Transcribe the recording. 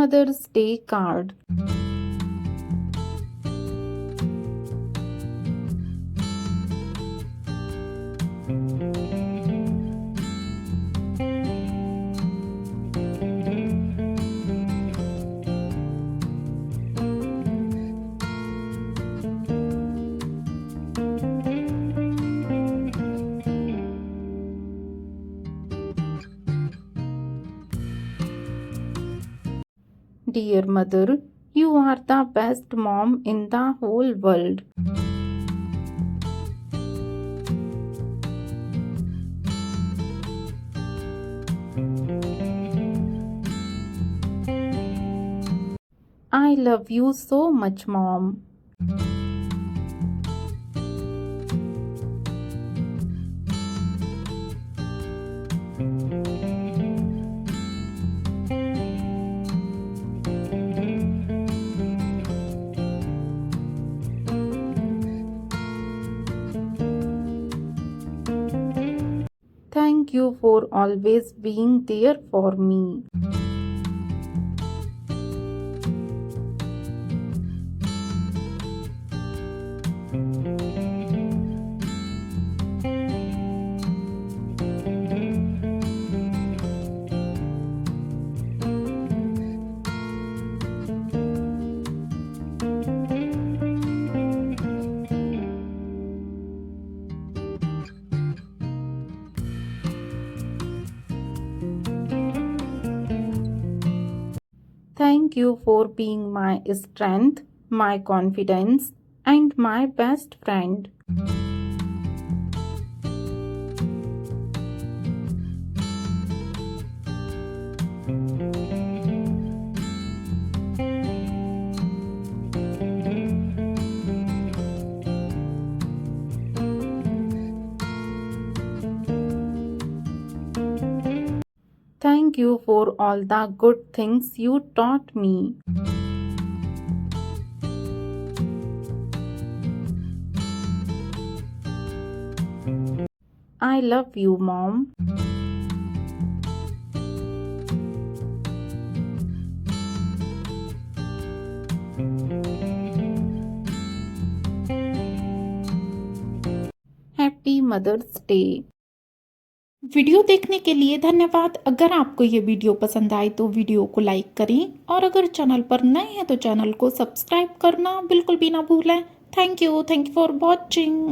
Mother's Day card. Dear mother, you are the best mom in the whole world. I love you so much, mom. Thank you for always being there for me. Thank you for being my strength, my confidence, and my best friend. Thank you for all the good things you taught me. I love you, Mom. Happy Mother's Day. Video देखने के लिए धन्यवाद। अगर आपको ये video पसंद आए तो वीडियो को लाइक करें और अगर चैनल पर नए हैं तो चैनल को सब्सक्राइब करना बिल्कुल भी ना भूलें। Thank you for watching.